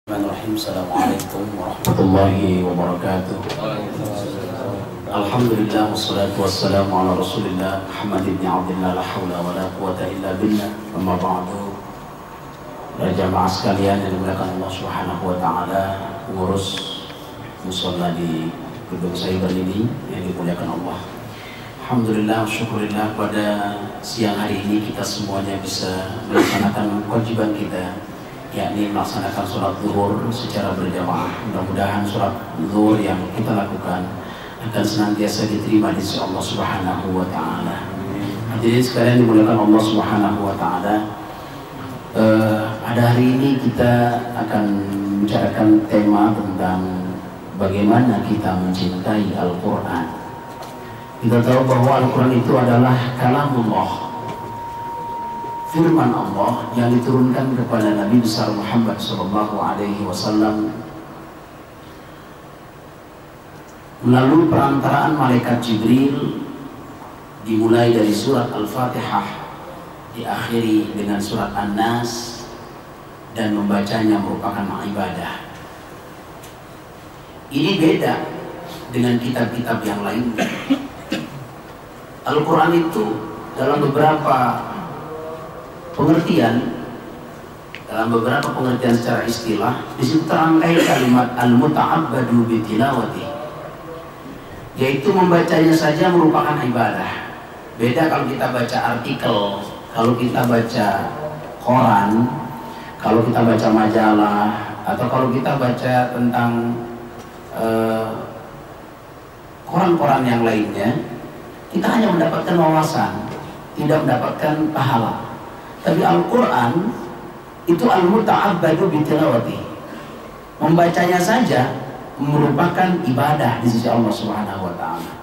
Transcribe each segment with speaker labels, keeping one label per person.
Speaker 1: Bismillahirrahmanirrahim. Assalamualaikum warahmatullahi wabarakatuh. Alhamdulillah wassalatu wassalamu ala Rasulillah Muhammad ibn Abdullah la haula wa la quwata illa billah. Amma ba'du. Para jamaah sekalian yang dimuliakan Allah Subhanahu wa taala, pengurus musholla di gedung Cyber ini yang dimuliakan Allah. Alhamdulillah, syukurillah pada siang hari ini kita semuanya bisa melaksanakan kewajiban kita, yakni melaksanakan sholat zuhur secara berjamaah. Mudah-mudahan sholat zuhur yang kita lakukan akan senantiasa diterima di sisi Allah Subhanahu wa taala. Hadirin sekalian dimuliakan Allah Subhanahu wa taala. Pada hari ini kita akan membicarakan tema tentang bagaimana kita mencintai Al-Qur'an. Kita tahu bahwa Al-Qur'an itu adalah kalamullah, firman Allah yang diturunkan kepada Nabi besar Muhammad SAW melalui perantaraan malaikat Jibril, dimulai dari surat Al-Fatihah, diakhiri dengan surat An-Nas, dan membacanya merupakan ibadah. Ini beda dengan kitab-kitab yang lainnya. Al-Quran itu dalam beberapa pengertian, secara istilah, di situ terangkai kalimat al-muta'abbadu bitilawati, yaitu membacanya saja merupakan ibadah. Beda kalau kita baca artikel, kalau kita baca koran, kalau kita baca majalah, atau kalau kita baca tentang koran-koran yang lainnya, kita hanya mendapatkan wawasan, tidak mendapatkan pahala. Tapi Al-Quran itu al-muta'abbadu bitilawati, membacanya saja merupakan ibadah di sisi Allah Subhanahu wa taala.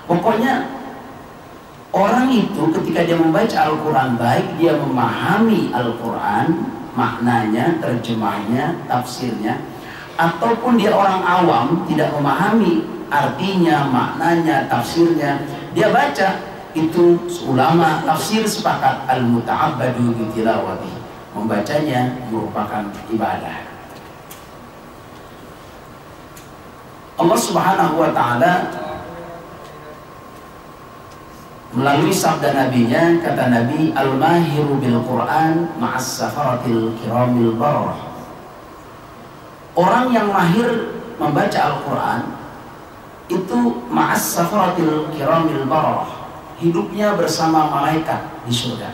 Speaker 1: Pokoknya orang itu ketika dia membaca Al-Quran, baik dia memahami Al-Quran, maknanya, terjemahnya, tafsirnya, ataupun dia orang awam tidak memahami artinya, maknanya, tafsirnya, dia baca, itu ulama tafsir sepakat al-muta'abbadu bitilawati, membacanya merupakan ibadah. Allah Subhanahu wa taala melalui sabda nabinya, kata Nabi, al-mahiru bil Quran ma'as safaratil kiramil barrah. Orang yang mahir membaca Al-Quran itu ma'as safaratil kiramil barrah, hidupnya bersama malaikat di surga.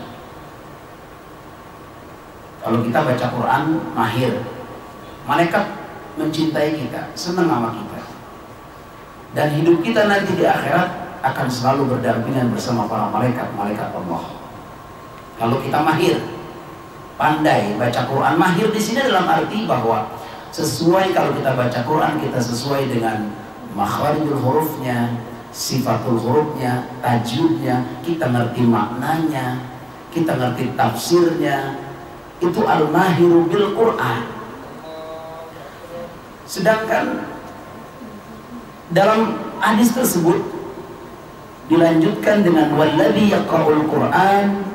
Speaker 1: Kalau kita baca Quran mahir, malaikat mencintai kita, senang sama kita, dan hidup kita nanti di akhirat akan selalu berdampingan bersama para malaikat Allah. Kalau kita mahir, pandai baca Quran, mahir di sini dalam arti bahwa sesuai, kalau kita baca Quran kita sesuai dengan makharijul hurufnya, sifatul hurufnya, tajwidnya, kita ngerti maknanya, kita ngerti tafsirnya, itu al-mahiru bil Quran. Sedangkan dalam hadis tersebut dilanjutkan dengan walladzi yaqra'ul Quran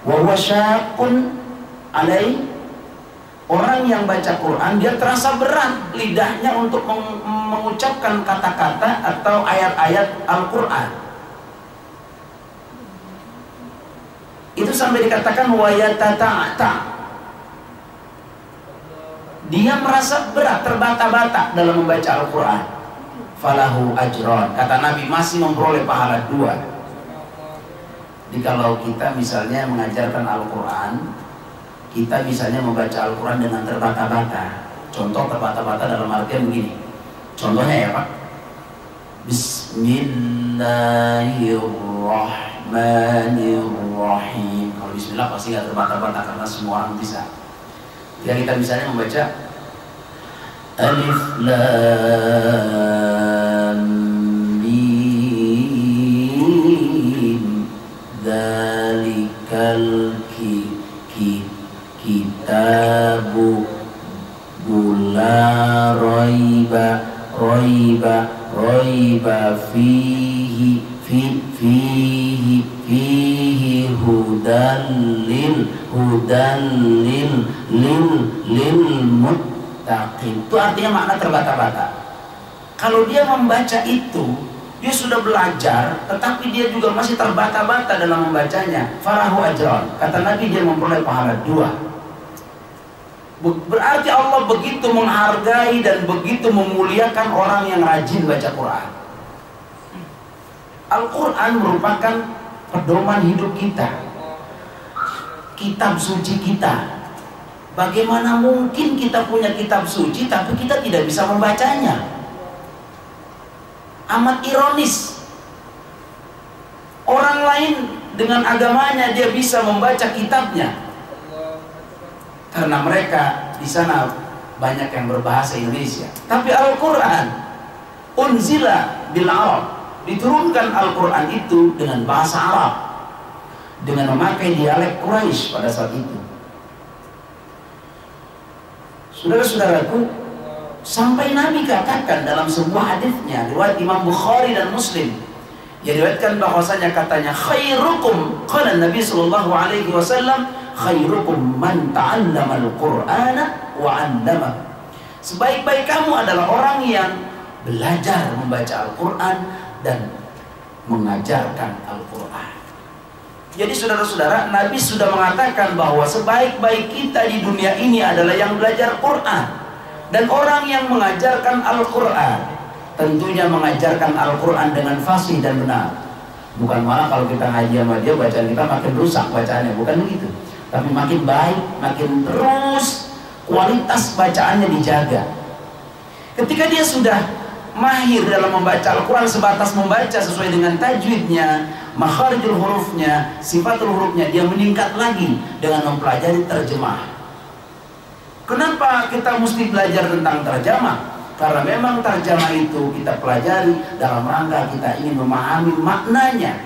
Speaker 1: wa huwa syaqqun alai, orang yang baca Quran dia terasa berat lidahnya untuk mengucapkan kata-kata atau ayat-ayat Al-Quran. Itu sampai dikatakan wayatata'ata, dia merasa berat, terbata-bata dalam membaca Al-Quran. Falahu ajron, kata Nabi, masih memperoleh pahala 2. Jadi kalau kita misalnya mengajarkan Al-Quran, kita misalnya membaca Al-Quran dengan terbata-bata. Contoh terbata-bata dalam artian begini. Contohnya ya Pak, Bismillahirrahmanirrahim. Kalau Bismillah pasti gak terbata-bata karena semua orang bisa. Ya kita misalnya membaca Alif Lam Mim Dzalikal kitabu la raiba fihi hudan lil lil muttaqin. Itu artinya makna terbata-bata. Kalau dia membaca itu, dia sudah belajar, tetapi dia juga masih terbata-bata dalam membacanya. Falahu ajran. Kata Nabi, dia memperoleh pahala 2. Berarti Allah begitu menghargai dan begitu memuliakan orang yang rajin baca Quran. Al-Quran merupakan pedoman hidup kita, kitab suci kita. Bagaimana mungkin kita punya kitab suci tapi kita tidak bisa membacanya? Amat ironis. Orang lain dengan agamanya dia bisa membaca kitabnya, karena mereka di sana banyak yang berbahasa Indonesia. Tapi Al-Quran unzila bil Arab, diturunkan Al-Quran itu dengan bahasa Arab, dengan memakai dialek Quraisy pada saat itu. Saudara-saudaraku, sampai Nabi katakan dalam sebuah hadisnya riwayat Imam Bukhari dan Muslim, yang diriwayatkan bahwasanya katanya, khairukum, qala Nabi sallallahu alaihi wasallam, khairukum man ta'allama al-Qur'ana wa 'allama. Sebaik-baik kamu adalah orang yang belajar membaca Al-Qur'an dan mengajarkan Al-Qur'an. Jadi saudara-saudara, Nabi sudah mengatakan bahwa sebaik-baik kita di dunia ini adalah yang belajar Quran dan orang yang mengajarkan Al-Qur'an. Tentunya mengajarkan Al-Qur'an dengan fasih dan benar. Bukan malah kalau kita ngaji sama dia, bacaan kita makin rusak bacaannya, bukan begitu. Tapi makin baik, makin terus kualitas bacaannya dijaga. Ketika dia sudah mahir dalam membaca Al-Quran, sebatas membaca sesuai dengan tajwidnya, makharijul hurufnya, sifatul hurufnya, dia meningkat lagi dengan mempelajari terjemah. Kenapa kita mesti belajar tentang terjemah? Karena memang terjemah itu kita pelajari dalam rangka kita ingin memahami maknanya.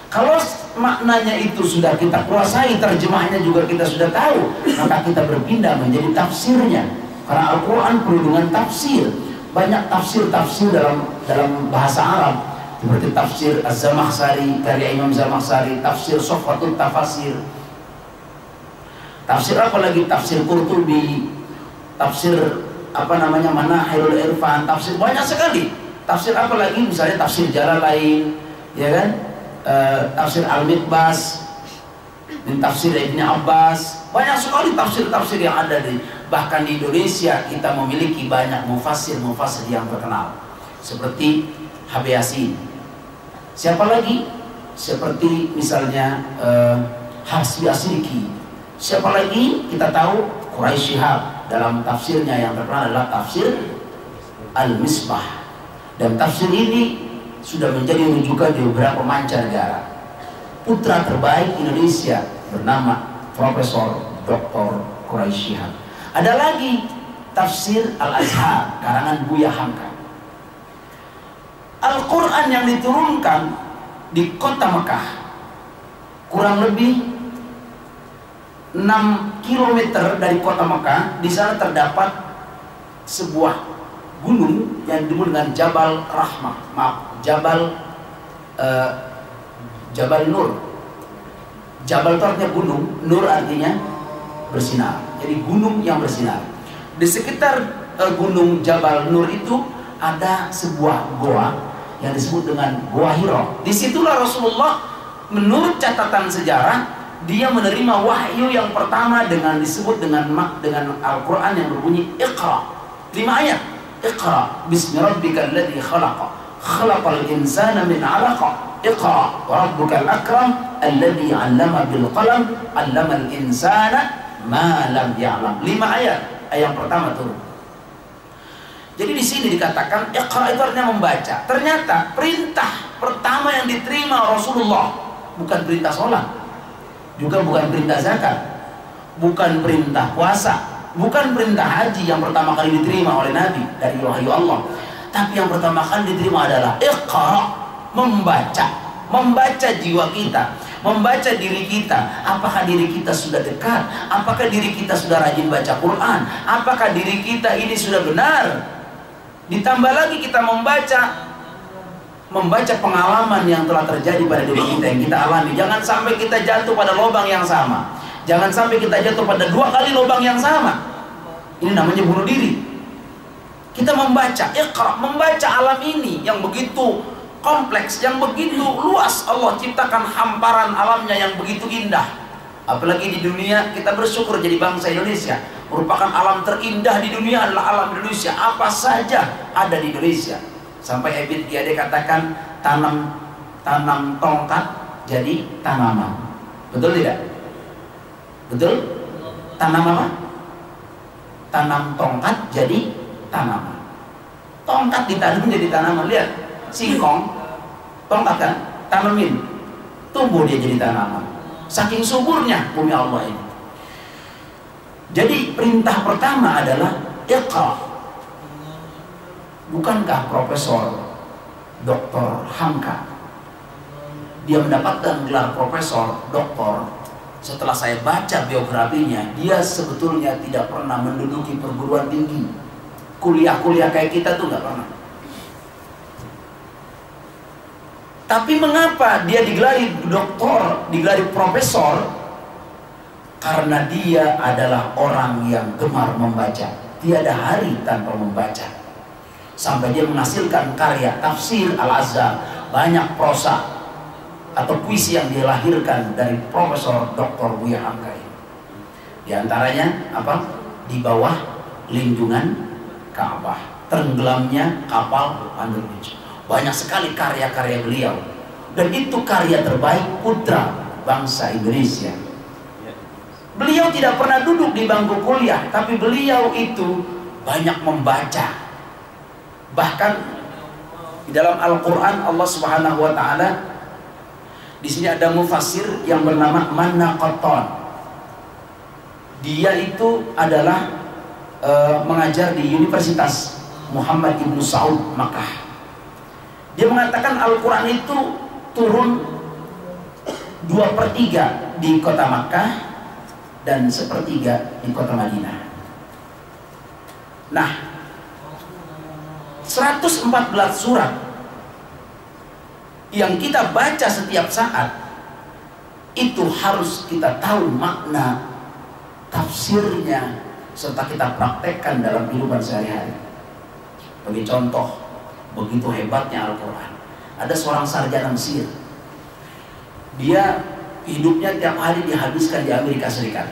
Speaker 1: Kalau maknanya itu sudah kita kuasai, terjemahnya juga kita sudah tahu, maka kita berpindah menjadi tafsirnya. Karena Al-Quran penuh dengan tafsir. Banyak tafsir-tafsir dalam bahasa Arab, seperti tafsir Az-Zamakhsyari karya Imam Zamakhsyari, tafsir Sofwatul Tafasir, tafsir apa lagi, tafsir Qurtubi, tafsir Manahilul Irfan, tafsir banyak sekali. Tafsir apa lagi, misalnya tafsir Jalalain, ya kan? Tafsir Al-Mikbas, dan tafsir Ibn Abbas. Banyak sekali tafsir-tafsir yang ada bahkan di Indonesia kita memiliki banyak mufassir yang terkenal, seperti Habib Yasin. Siapa lagi? Seperti misalnya Hasbi Asyiki. Siapa lagi? Kita tahu Quraisy Shihab, dalam tafsirnya yang terkenal adalah tafsir Al-Misbah. Dan tafsir ini sudah menjadi rujukan di beberapa mancanegara. Putra terbaik Indonesia bernama Profesor Dr. Quraisy Shihab. Ada lagi tafsir Al-Azhar karangan Buya Hamka. Al-Quran yang diturunkan di kota Mekah, kurang lebih 6 km dari kota Mekah, di sana terdapat sebuah gunung yang disebut dengan Jabal Rahmah, Jabal Nur. Jabal itu artinya gunung, Nur artinya bersinar. Jadi gunung yang bersinar. Di sekitar gunung Jabal Nur itu ada sebuah goa yang disebut dengan Goa Hira. Disitulah Rasulullah, menurut catatan sejarah, dia menerima wahyu yang pertama dengan disebut dengan Al-Quran yang berbunyi Iqra. 5 ayat. Iqra bismi rabbikal ladzi khalaqa, khalaqal insana min 'alaqa, Iqra wa rabbukal akram alladzi 'allama bil qalam, 'allamal insana ma lam ya'lam. 5 ayat. Ayat yang pertama turun. Jadi di sini dikatakan Iqra itu artinya membaca. Ternyata perintah pertama yang diterima Rasulullah bukan perintah sholat, juga bukan perintah zakat, bukan perintah puasa, bukan perintah haji yang pertama kali diterima oleh Nabi dari wahyu Allah. Tapi yang pertama kali diterima adalah Iqra, membaca jiwa kita, membaca diri kita. Apakah diri kita sudah dekat? Apakah diri kita sudah rajin baca Quran? Apakah diri kita ini sudah benar? Ditambah lagi kita membaca pengalaman yang telah terjadi pada diri kita, yang kita alami. Jangan sampai kita jatuh pada lubang yang sama. Jangan sampai kita jatuh pada 2 kali lubang yang sama. Ini namanya bunuh diri. Kita membaca, Iqra, membaca alam ini yang begitu kompleks, yang begitu luas. Allah ciptakan hamparan alamnya yang begitu indah. Apalagi di dunia, kita bersyukur jadi bangsa Indonesia. Merupakan alam terindah di dunia adalah alam Indonesia. Apa saja ada di Indonesia. Sampai Ebit Giade katakan, tanam tongkat jadi tanaman. Betul tidak? Betul? Tanam apa? Tanam tongkat jadi tanaman. Tongkat ditanam jadi tanaman. Lihat, singkong, tongkat kan, tanamin, tumbuh dia jadi tanaman. Saking suburnya bumi Allah ini. Jadi perintah pertama adalah Iqra. Bukankah Profesor Dr. Hamka dia mendapatkan gelar profesor, doktor? Setelah saya baca biografinya, dia sebetulnya tidak pernah menduduki perguruan tinggi. Kuliah-kuliah kayak kita tuh nggak pernah. Tapi mengapa dia digelari doktor, digelari profesor? Karena dia adalah orang yang gemar membaca. Tiada hari tanpa membaca. Sampai dia menghasilkan karya tafsir Al-Azhar, banyak prosa atau puisi yang dilahirkan dari Profesor Dr. Buya Hamka ini. Di antaranya apa? Di bawah lindungan Ka'bah, tenggelamnya kapal Android. Banyak sekali karya-karya beliau. Dan itu karya terbaik putra bangsa Indonesia. Beliau tidak pernah duduk di bangku kuliah, tapi beliau itu banyak membaca. Bahkan di dalam Al-Quran Allah Subhanahu Wa Taala, di sini ada mufassir yang bernama Manaqatton. Dia itu adalah mengajar di Universitas Muhammad Ibn Saud Makkah. Dia mengatakan Al-Quran itu turun 2/3 di kota Makkah dan 1/3 di kota Madinah. Nah, 114 surat yang kita baca setiap saat itu harus kita tahu makna tafsirnya serta kita praktekkan dalam kehidupan sehari-hari. Bagi contoh, begitu hebatnya Al-Quran. Ada seorang sarjana Mesir, dia hidupnya tiap hari dihabiskan di Amerika Serikat.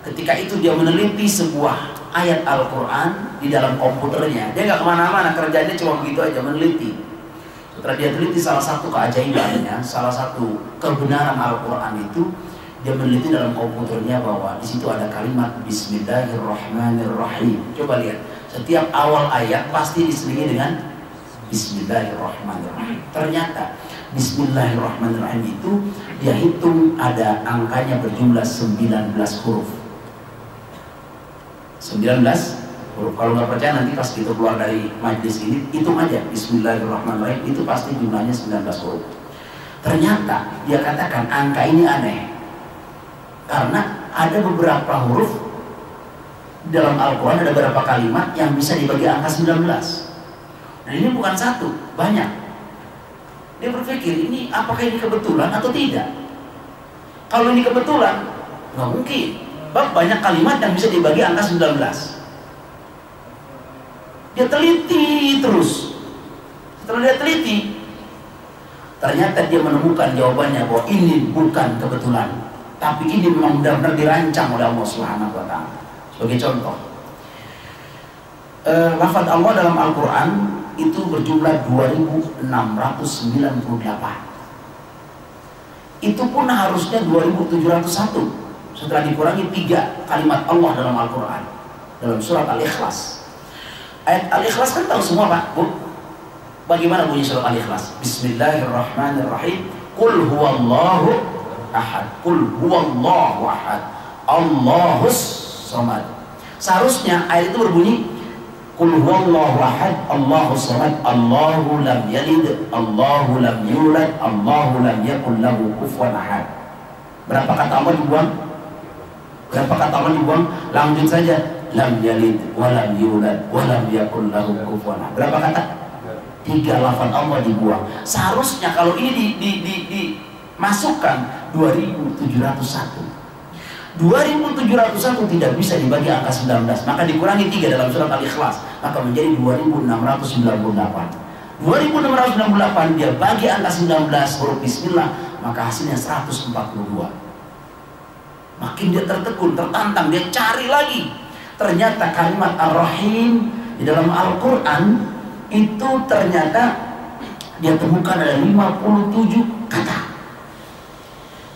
Speaker 1: Ketika itu dia meneliti sebuah ayat Al-Quran di dalam komputernya. Dia nggak kemana-mana, kerjanya cuma begitu aja, meneliti. Setelah dia teliti salah satu keajaibannya, salah satu kebenaran Al-Quran itu, dia meneliti dalam komputernya bahwa di situ ada kalimat Bismillahirrahmanirrahim. Coba lihat, setiap awal ayat pasti diselingi dengan Bismillahirrahmanirrahim. Ternyata Bismillahirrahmanirrahim itu dia hitung ada angkanya berjumlah 19 huruf. 19 huruf. Kalau nggak percaya nanti pas kita keluar dari majlis ini, hitung aja Bismillahirrahmanirrahim, itu pasti jumlahnya 19 huruf. Ternyata dia katakan angka ini aneh karena ada beberapa huruf dalam Al-Quran, ada beberapa kalimat yang bisa dibagi angka 19. Nah ini bukan satu, banyak. Dia berpikir, ini apakah ini kebetulan atau tidak? Kalau ini kebetulan, nggak mungkin. Banyak kalimat yang bisa dibagi angka 19. Dia teliti terus. Setelah dia teliti, ternyata dia menemukan jawabannya bahwa ini bukan kebetulan, tapi ini memang benar-benar dirancang oleh Allah Subhanahu Wa Taala. Sebagai contoh, lafaz Allah dalam Al-Quran itu berjumlah 2698. Itu pun harusnya 2701 setelah dikurangi 3 kalimat Allah dalam Al-Quran. Dalam surat Al-Ikhlas, ayat Al-Ikhlas kan tahu semua Pak, Bu? Bagaimana bunyi surat Al-Ikhlas? Bismillahirrahmanirrahim. Qul huwallahu ahad. Qul huwallahu ahad, Allahus samad. Seharusnya ayat itu berbunyi Qul huwallahu ahad, Allahus samad, Allahu lam yalid, Allahu lam yulad, Allahu lam yakul lahu kufuwan ahad. Berapa kata Allah dibuang? Berapa kata Allah dibuang? Lanjut saja. Lam yalid, wa lam yulad, wa lam yakul lahu kufuwan ahad. Berapa kata? 3 lafaz Allah dibuang. Seharusnya kalau ini dimasukkan 2701. 2701 tidak bisa dibagi angka 19, maka dikurangi 3 dalam surat Al-Ikhlas, maka menjadi 2698. 2698 dia bagi angka 19 huruf bismillah, maka hasilnya 142. Makin dia tertekun, tertantang, dia cari lagi. Ternyata kalimat Ar-Rahim di dalam Al-Quran itu ternyata dia temukan ada 57 kata.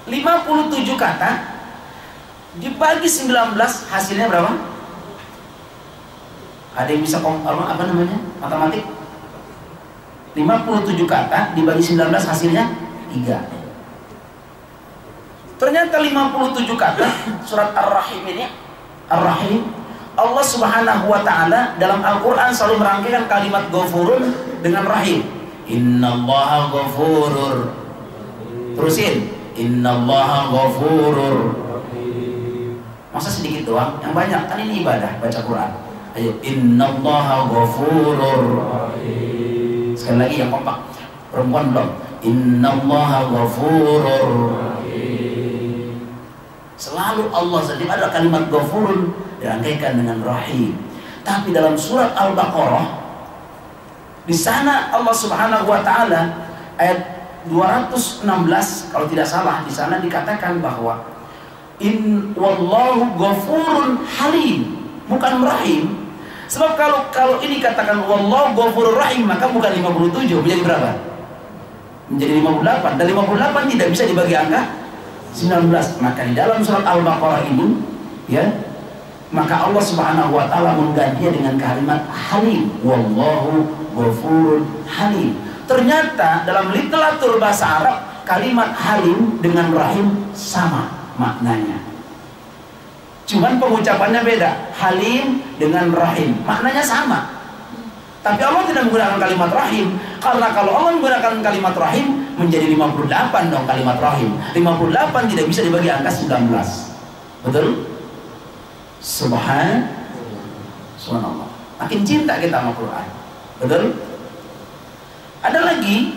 Speaker 1: 57 kata dibagi 19 hasilnya berapa? Ada yang bisa apa namanya? Matematik? 57 kata dibagi 19 hasilnya 3. Ternyata 57 kata surat Ar-Rahim ini, Ar-Rahim, Allah Subhanahu wa taala dalam Al-Qur'an selalu merangkaikan kalimat Ghafurun dengan Rahim. Innallaha ghafurur. Terusin. Innallaha ghafurur. Masa sedikit doang? Yang banyak kan ini ibadah baca Quran. Ayo, innallaha ghafurur. Sekali lagi yang kompak. Perempuan belum. Innallaha ghafurur. Selalu Allah sendiri ada kalimat ghafurun dirangkaikan dengan Rahim. Tapi dalam surat Al-Baqarah di sana Allah Subhanahu wa taala ayat 216 kalau tidak salah, di sana dikatakan bahwa wallahu ghafurun halim, bukan rahim. Sebab kalau ini katakan wallahu ghafurur rahim, maka bukan 57 menjadi berapa? Menjadi 58, dan 58 tidak bisa dibagi angka 19. Maka di dalam surat Al-Baqarah ini ya, maka Allah Subhanahu wa taala menggantinya dengan kalimat halim, wallahu ghafurun halim. Ternyata dalam literatur bahasa Arab kalimat halim dengan rahim sama maknanya, cuman pengucapannya beda. Halim dengan rahim maknanya sama, tapi Allah tidak menggunakan kalimat rahim, karena kalau Allah menggunakan kalimat rahim menjadi 58 dong kalimat rahim. 58 tidak bisa dibagi angka 19. Betul? Subhanallah. Makin cinta kita sama Quran. Betul? Ada lagi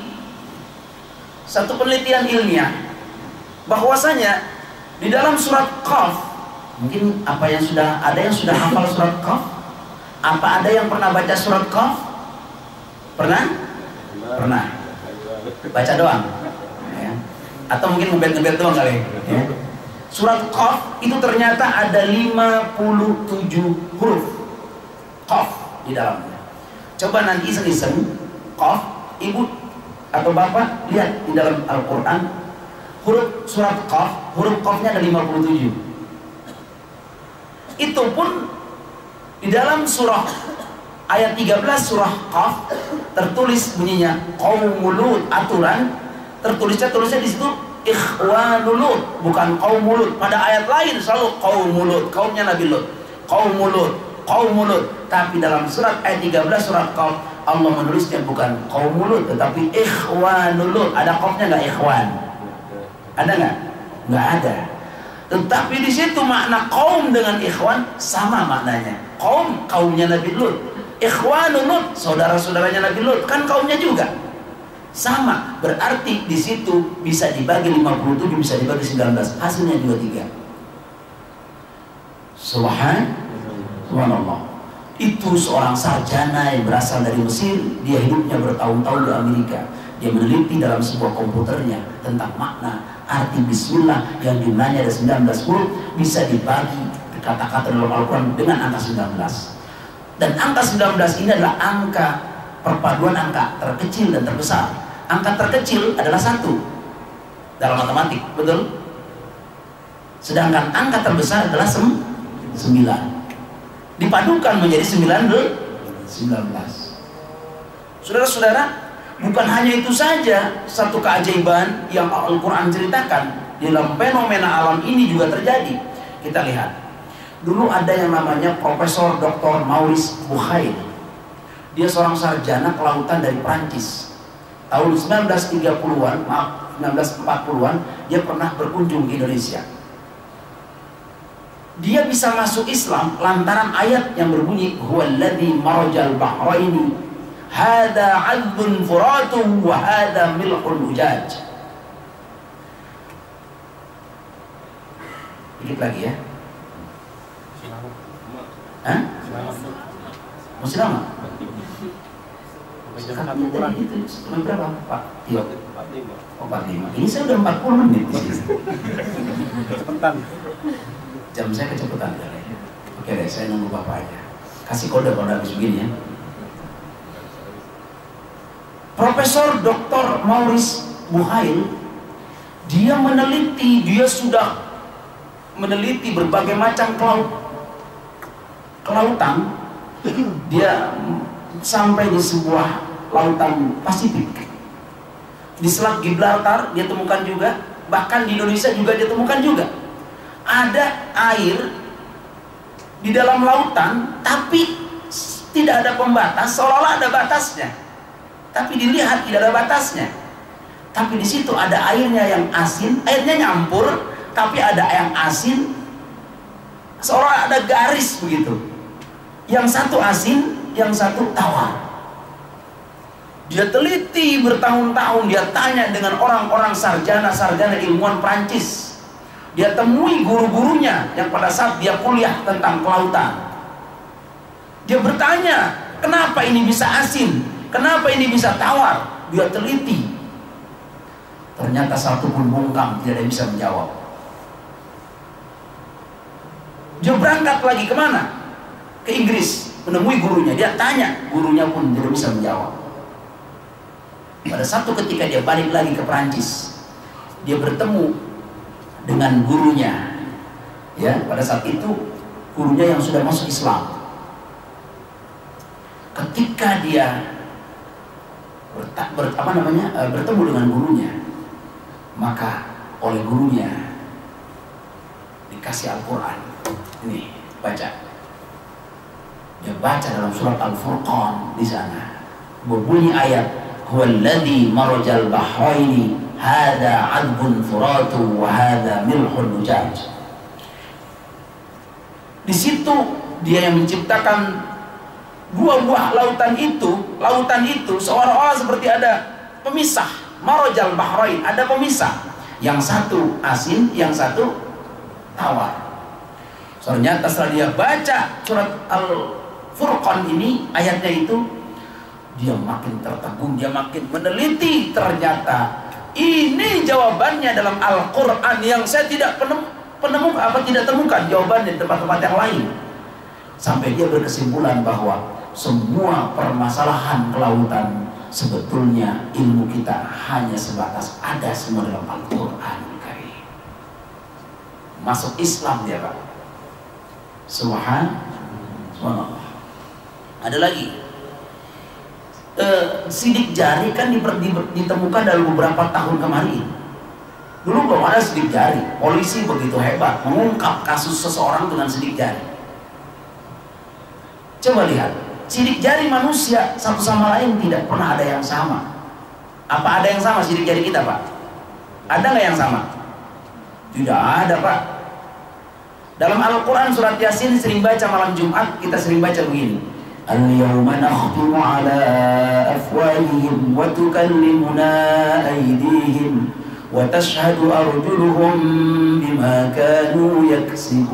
Speaker 1: satu penelitian ilmiah bahwasanya di dalam surat Qaf, mungkin ada yang sudah hafal surat Qaf? Apa ada yang pernah baca surat Qaf? Pernah? Pernah. Baca doang. Ya. Atau mungkin ngebet doang kali. Ya. Surat Qaf itu ternyata ada 57 huruf Qaf di dalamnya. Coba nanti iseng-iseng Qaf, ibu atau bapak lihat di dalam Al-Quran huruf surat Qaf, huruf Qafnya ada 57. Itu pun di dalam surah ayat 13 surah Qaf tertulis bunyinya qaumul Lut, aturan tulisnya di situ ikhwanul Lut, bukan qaumul Lut. Pada ayat lain selalu qaumul Lut, kaumnya Nabi Lut, qaumul Lut. Tapi dalam surat ayat 13 surat Qaf Allah menulisnya bukan qaumul Lut tetapi ikhwanul Lut. Ada qafnya nggak ikhwan? Ada nggak? Nggak ada. Tetapi di situ makna kaum dengan ikhwan sama maknanya. Kaumnya Nabi Lut, ikhwanul Lut, saudara-saudaranya Nabi Lut, kan kaumnya juga. Sama, berarti di situ bisa dibagi 57, bisa dibagi 19, hasilnya juga 3. Subhanallah. Itu seorang sarjana yang berasal dari Mesir, dia hidupnya bertahun-tahun di Amerika. Dia meneliti dalam sebuah komputernya tentang makna arti bismillah yang jumlahnya ada 19 huruf, bisa dibagi kata-kata dalam Al-Quran dengan angka 19. Dan angka 19 ini adalah angka perpaduan angka terkecil dan terbesar. Angka terkecil adalah 1 dalam matematik, betul? Sedangkan angka terbesar adalah 9. Dipadukan menjadi 19. Saudara-saudara, bukan hanya itu saja, satu keajaiban yang Al-Quran ceritakan di dalam fenomena alam ini juga terjadi. Kita lihat, dulu ada yang namanya Profesor Dr. Maurice Bucaille. Dia seorang sarjana kelautan dari Prancis. Tahun 1940-an, dia pernah berkunjung ke Indonesia. Dia bisa masuk Islam lantaran ayat yang berbunyi huwallazi marajal bahraini hada 'adbun furatun wa hada milhun ujaj. Dikit lagi ya. Hah? Masih lama? Katanya tadi itu berapa Pak Tio? 45. Ini saya udah 40 menit di sini.
Speaker 2: Cepetan.
Speaker 1: Jam saya kecepatan kali. Oke deh, saya nunggu bapaknya. Kasih kode kalau habis begini ya. Profesor Dr. Maurice Bucaille, dia sudah meneliti berbagai macam kelautan. Dia sampai di sebuah lautan Pasifik. Di Selat Gibraltar dia temukan juga, bahkan di Indonesia juga dia temukan juga. Ada air di dalam lautan, tapi tidak ada pembatas, seolah-olah ada batasnya. Tapi dilihat tidak ada batasnya. Tapi di situ ada airnya yang asin, airnya nyampur, tapi ada yang asin, seolah ada garis begitu. Yang satu asin, yang satu tawar. Dia teliti bertahun-tahun, dia tanya dengan orang-orang sarjana ilmuwan Prancis. Dia temui guru-gurunya yang pada saat dia kuliah tentang kelautan. Dia bertanya, kenapa ini bisa asin? Kenapa ini bisa tawar? Dia teliti. Ternyata satu pun bungkam, tidak ada yang bisa menjawab. Dia berangkat lagi kemana? Ke Inggris, menemui gurunya. Dia tanya, gurunya pun tidak bisa menjawab. Pada satu ketika dia balik lagi ke Perancis, dia bertemu dengan gurunya. Ya, pada saat itu gurunya yang sudah masuk Islam. Ketika dia bertemu dengan gurunya, maka oleh gurunya dikasih Al-Quran. Ini baca. Dia baca dalam surat Al-Furqan di sana. Berbunyi ayat, "Huwallazi marajal bahraini hadza 'adbun furatu wa hadza milhun ujaj." Di situ dia yang menciptakan dua buah lautan itu seolah-olah seperti ada pemisah. Marajal bahrain, ada pemisah. Yang satu asin, yang satu tawar. Ternyata setelah dia baca surat Al-Furqan ini, ayatnya itu, dia makin tertegun, dia makin meneliti. Ternyata ini jawabannya dalam Al-Quran yang saya tidak tidak temukan jawabannya di tempat-tempat yang lain. Sampai dia berkesimpulan bahwa semua permasalahan kelautan sebetulnya ilmu kita hanya sebatas ada semua dalam Al-Quran. Masuk Islam dia Pak. Subhanallah. Ada lagi. Sidik jari kan ditemukan dalam beberapa tahun kemarin. Dulu belum ada sidik jari. Polisi begitu hebat mengungkap kasus seseorang dengan sidik jari. Coba lihat, sidik jari manusia satu sama lain tidak pernah ada yang sama. Apa ada yang sama sidik jari kita Pak? Ada nggak yang sama? Tidak ada Pak. Dalam Al-Quran surat Yasin sering baca malam Jumat, kita sering baca begini, "Al-yawma nakhtimu ala afwahihim wa tukallimuna aydihim wa tashhadu arjuluhum bima kanu yaksibun."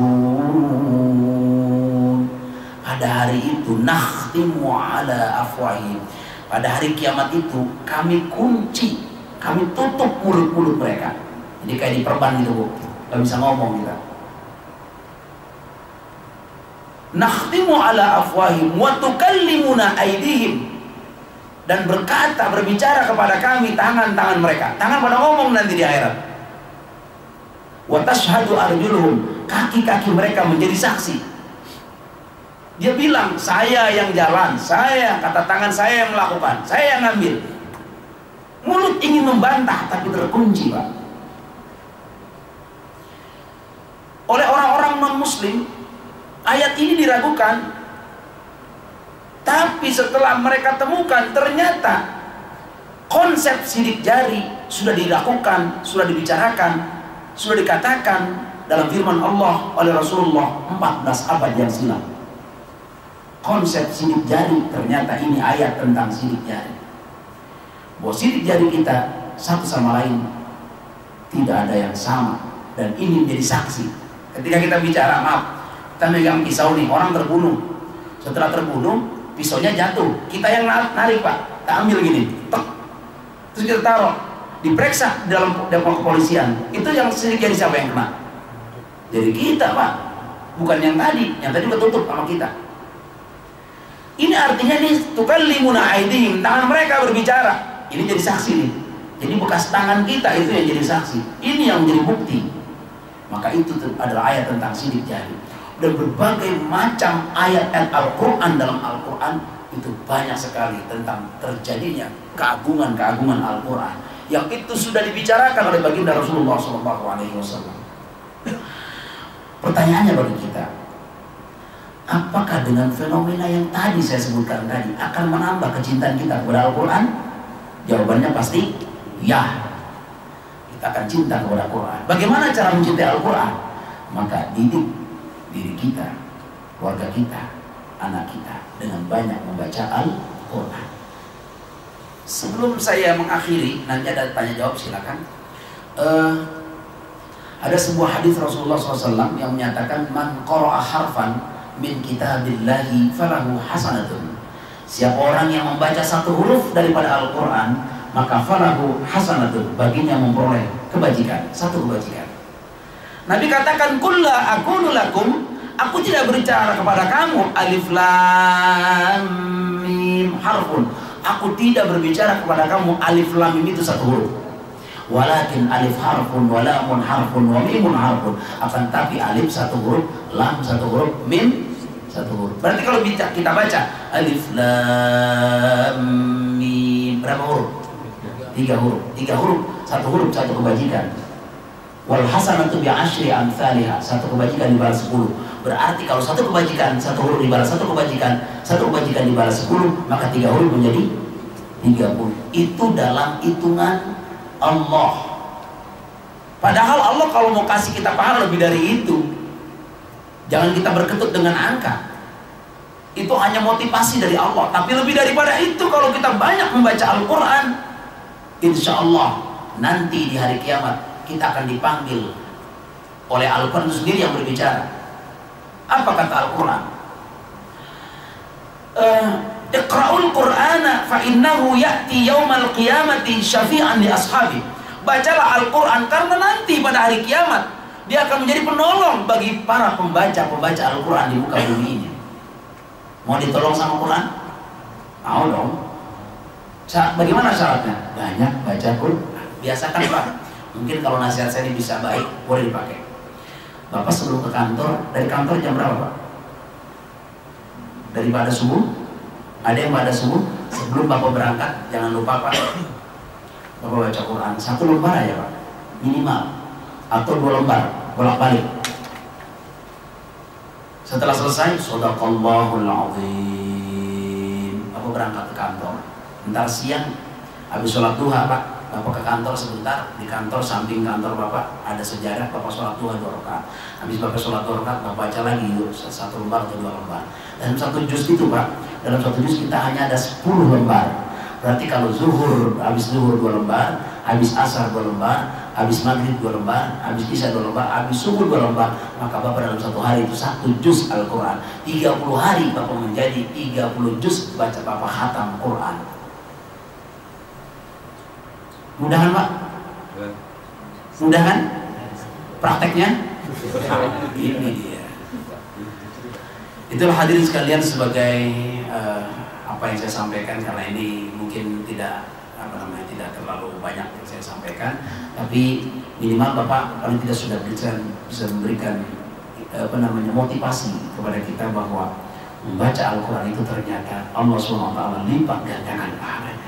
Speaker 1: Pada hari itu nakhtimu ala afwahihim. Pada hari kiamat itu kami kunci, kami tutup mulut-mulut mereka. Jadi kayak diperban gitu Bu, gak bisa ngomong kita. Nakhtimu ala afwahim wa tukallimuna aydihim, dan berbicara kepada kami tangan-tangan mereka. Tangan pada ngomong nanti di akhirat. Wa tashhadu arjuluhum, kaki-kaki mereka menjadi saksi. Dia bilang, saya yang jalan, saya, kata tangan saya yang melakukan, saya yang ngambil. Mulut ingin membantah tapi terkunci Pak. Oleh orang-orang non-muslim, ayat ini diragukan. Tapi setelah mereka temukan, ternyata konsep sidik jari sudah dilakukan, sudah dibicarakan, sudah dikatakan dalam firman Allah oleh Rasulullah 14 abad yang silam. Konsep sidik jari, ternyata ini ayat tentang sidik jari. Bahwa sidik jari kita satu sama lain tidak ada yang sama, dan ini menjadi saksi. Ketika kita bicara, maaf, kita megang pisau nih, orang terbunuh. Setelah terbunuh, pisaunya jatuh. Kita yang narik Pak, kita ambil gini, tek. Terus kita taruh, diperiksa dalam kepolisian. Itu yang sedikit siapa yang kena? Jadi kita Pak, bukan yang tadi ketutup sama kita. Ini artinya nih, tukallimuna aydihim, tangan mereka berbicara. Ini jadi saksi nih. Jadi bekas tangan kita itu yang jadi saksi. Ini yang menjadi bukti. Maka itu adalah ayat tentang sidik jari. Dan berbagai macam ayat Al-Quran dalam Al-Quran itu banyak sekali tentang terjadinya keagungan-keagungan Al-Quran yang itu sudah dibicarakan oleh baginda Rasulullah SAW. Pertanyaannya bagi kita, apakah dengan fenomena yang tadi saya sebutkan tadi akan menambah kecintaan kita kepada Al-Quran? Jawabannya pasti ya. Akan cinta kepada Al-Quran. Bagaimana cara mencintai Al-Quran? Maka didik diri kita, keluarga kita, anak kita dengan banyak membaca Al-Quran. Sebelum saya mengakhiri, nanti ada tanya jawab, silakan. Ada sebuah hadis Rasulullah SAW yang menyatakan, man qara'a harfan min kitabillahi falahu hasanatun. Siapa orang yang membaca satu huruf daripada Al-Quran, maka falahu hasanatun, baginya memperoleh kebajikan, satu kebajikan. Nabi katakan, kulla aqulu lakum, aku tidak berbicara kepada kamu alif lam mim harfun, aku tidak berbicara kepada kamu alif lam mim itu satu huruf, walakin alif harfun wa lamun harfun wa mimun harfun, akan tapi alif satu huruf, lam satu huruf, mim satu huruf. Berarti kalau kita baca alif lam mim, berapa huruf? 3 huruf, 3 huruf, satu huruf satu kebajikan. Wal hasanatu bi asyri amsalha, satu kebajikan dibalas 10. Berarti kalau satu kebajikan, satu huruf dibalas satu kebajikan dibalas 10, maka 3 huruf menjadi 30. Itu dalam hitungan Allah. Padahal Allah kalau mau kasih kita pahala lebih dari itu. Jangan kita berketut dengan angka. Itu hanya motivasi dari Allah. Tapi lebih daripada itu, kalau kita banyak membaca Al-Quran, insya Allah nanti di hari kiamat kita akan dipanggil oleh Al-Quran itu sendiri yang berbicara. Apa kata Al-Quran? Iqra'ul Qur'ana fa innahu ya'ti yaumal qiyamati syafi'an li ashabi. Bacalah Al-Quran karena nanti pada hari kiamat dia akan menjadi penolong bagi para pembaca Al-Quran di muka bumi ini. Mau ditolong sama Quran? Mau dong. Bagaimana syaratnya? Banyak baca Quran. Biasakan Pak. Mungkin kalau nasihat saya ini bisa baik, boleh dipakai. Bapak sebelum ke kantor, dari kantor jam berapa Pak? Daripada subuh? Ada yang pada subuh? Sebelum Bapak berangkat, jangan lupa Pak, Bapak baca Quran. 1 lembar aja Pak, minimal. Atau 2 lembar, bolak-balik. Setelah selesai, Shadaqallahul Azim, Bapak berangkat ke kantor. Ntar siang habis sholat duha Pak, Bapak ke kantor sebentar. Di kantor samping kantor Bapak ada sejarah, Bapak sholat duha 2 rakaat. Habis Bapak sholat 2 rakaat, Bapak baca lagi yuk 1 lembar atau 2 lembar. Dalam 1 juz itu Pak, dalam 1 juz kita hanya ada 10 lembar. Berarti kalau zuhur, habis zuhur 2 lembar, habis asar 2 lembar, habis maghrib 2 lembar, habis isya 2 lembar, habis subuh 2 lembar, maka Bapak dalam 1 hari itu 1 juz Al-Quran. 30 hari Bapak menjadi 30 juz baca Bapak khatam Quran. Mudah kan Pak? Mudah kan? Prakteknya? Ini dia. Itulah hadirin sekalian sebagai apa yang saya sampaikan, karena ini mungkin tidak tidak terlalu banyak yang saya sampaikan, tapi minimal Bapak paling tidak sudah bisa memberikan motivasi kepada kita bahwa membaca Al-Quran itu ternyata Allah SWT lipat gandakan pahalanya.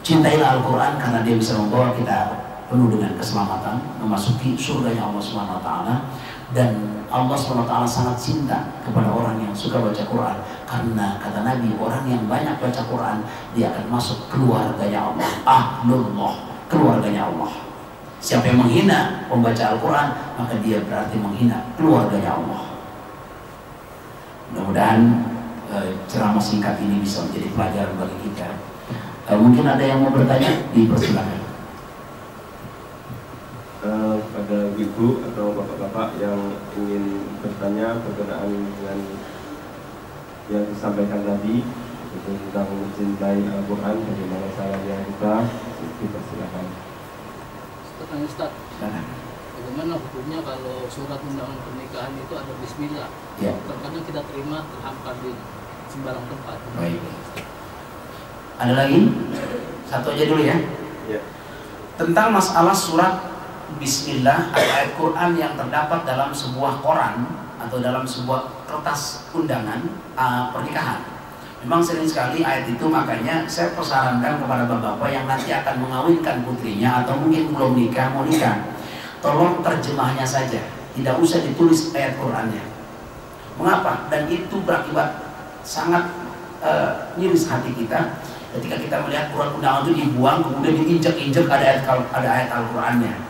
Speaker 1: Cintailah Al-Quran karena dia bisa membawa kita penuh dengan keselamatan, memasuki surganya Allah SWT. Dan Allah SWT sangat cinta kepada orang yang suka baca Quran, karena kata Nabi, orang yang banyak baca Quran dia akan masuk keluarganya Allah, ahlullah, keluarganya Allah. Siapa yang menghina pembaca Al-Quran, maka dia berarti menghina keluarganya Allah. Mudah-mudahan ceramah singkat ini bisa menjadi pelajaran bagi kita. Mungkin ada yang mau bertanya, dipersilakan.
Speaker 3: Pada ibu atau bapak-bapak yang ingin bertanya berkenaan dengan yang disampaikan tadi tentang mencintai Al-Quran, bagaimana caranya kita dipersilakan.
Speaker 4: Ustaz, bagaimana hukumnya kalau surat undangan pernikahan itu ada bismillah?
Speaker 1: Ya.
Speaker 4: Terkadang kita terima terhampar di sembarang tempat.
Speaker 1: Baik. Ada lagi? Satu aja dulu ya.
Speaker 3: Ya.
Speaker 1: Tentang masalah surat Bismillah atau ayat Quran yang terdapat dalam sebuah koran atau dalam sebuah kertas undangan pernikahan. Memang sering sekali ayat itu, makanya saya persarankan kepada bapak-bapak yang nanti akan mengawinkan putrinya atau mungkin belum nikah, mau nikah, tolong terjemahnya saja, tidak usah ditulis ayat Qurannya. Mengapa? Dan itu berakibat sangat miris hati kita ketika kita melihat Quran undangan itu dibuang, kemudian diinjak-injak ada ayat Al-Qurannya.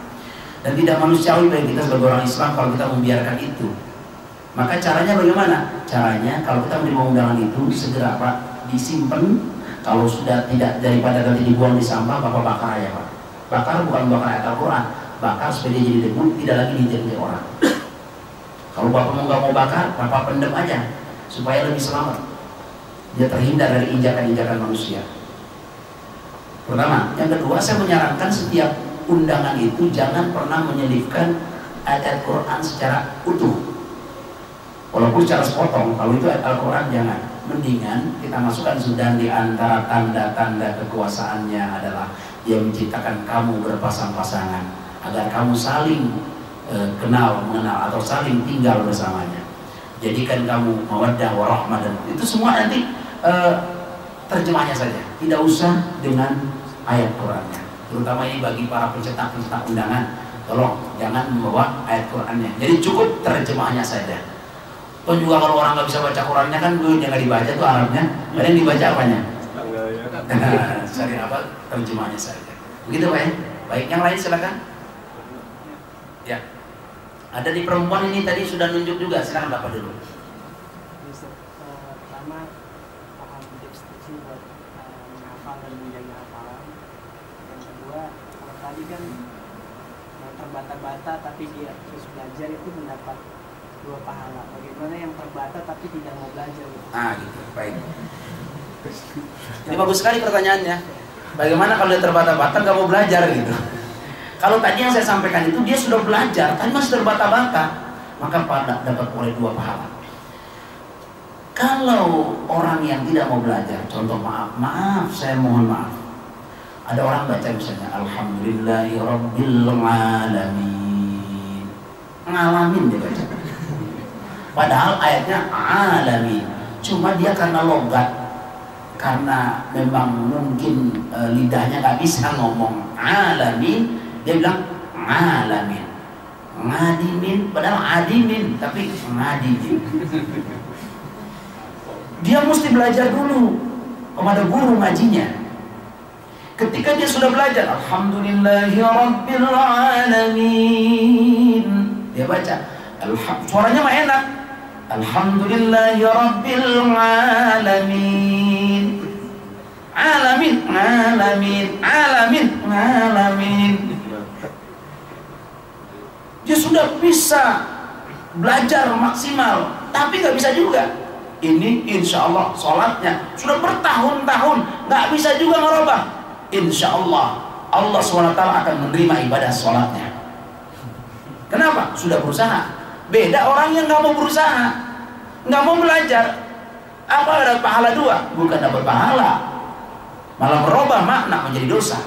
Speaker 1: Dan tidak manusiawi bagi kita sebagai orang Islam kalau kita membiarkan itu. Maka caranya bagaimana? Caranya kalau kita menerima undangan itu segera Pak disimpan. Kalau sudah tidak, daripada nanti dibuang di sampah, Bapak bakar aja Pak. Bakar bukan bakar ayat Al-Quran, bakar supaya dia jadi debu, tidak lagi diinjak orang. Kalau Bapak nggak mau bakar, Bapak pendam aja supaya lebih selamat. Dia terhindar dari injakan-injakan manusia. Pertama, yang kedua saya menyarankan setiap undangan itu jangan pernah menyelipkan ayat Quran secara utuh, walaupun secara sepotong. Kalau itu ayat Al-Quran jangan. Mendingan kita masukkan sudah di antara tanda-tanda kekuasaannya adalah dia menciptakan kamu berpasang-pasangan agar kamu saling kenal, mengenal atau saling tinggal bersamanya. Jadikan kamu mawaddah warahmah, dan itu semua nanti terjemahnya saja, tidak usah dengan ayat Qurannya. Terutama ini bagi para pencetak-pencetak undangan, tolong jangan membawa ayat Qurannya. Jadi cukup terjemahnya saja. Toh juga kalau orang nggak bisa baca Qurannya kan dulu jangan dibaca tuh Arabnya. Ada yang dibaca apanya? Cari apa? Terjemahnya saja. Begitu Pak ya? Baik, yang lain silakan. Ya. Ada di perempuan ini tadi sudah nunjuk juga, silakan Bapak dulu.
Speaker 5: Pertama, paham tips buat menghafal dan menjaga hafalan. Yang kedua, kalau tadi kan terbata-bata tapi dia terus belajar itu mendapat 2 pahala. Bagaimana yang terbata tapi tidak mau belajar gitu?
Speaker 1: Gitu, baik. Ini bagus sekali pertanyaannya. Bagaimana kalau dia terbata-bata nggak mau belajar gitu? Kalau tadi yang saya sampaikan itu dia sudah belajar, tapi masih terbata-bata, maka dapat oleh 2 pahala. Kalau orang yang tidak mau belajar, contoh maaf, saya mohon maaf. Ada orang baca misalnya Alhamdulillahirobbilalamin, ngalamin dia baca. Padahal ayatnya alamin, cuma dia karena logat, karena memang mungkin lidahnya nggak bisa ngomong alamin, dia bilang alamin, ngadimin, padahal adimin, tapi ngadimin. Dia mesti belajar dulu kepada guru ngajinya. Ketika dia sudah belajar Alhamdulillahirobbilalamin, dia baca suaranya mah enak, Alhamdulillahirobbilalamin, alamin, alamin, alamin, alamin. Dia sudah bisa belajar maksimal, tapi nggak bisa juga. Ini insya Allah sholatnya sudah bertahun-tahun nggak bisa juga merubah. Insya Allah Allah SWT akan menerima ibadah sholatnya. Kenapa? Sudah berusaha. Beda orang yang nggak mau berusaha, nggak mau belajar. Apa ada pahala 2? Bukan dapat pahala, malah merubah makna menjadi dosa.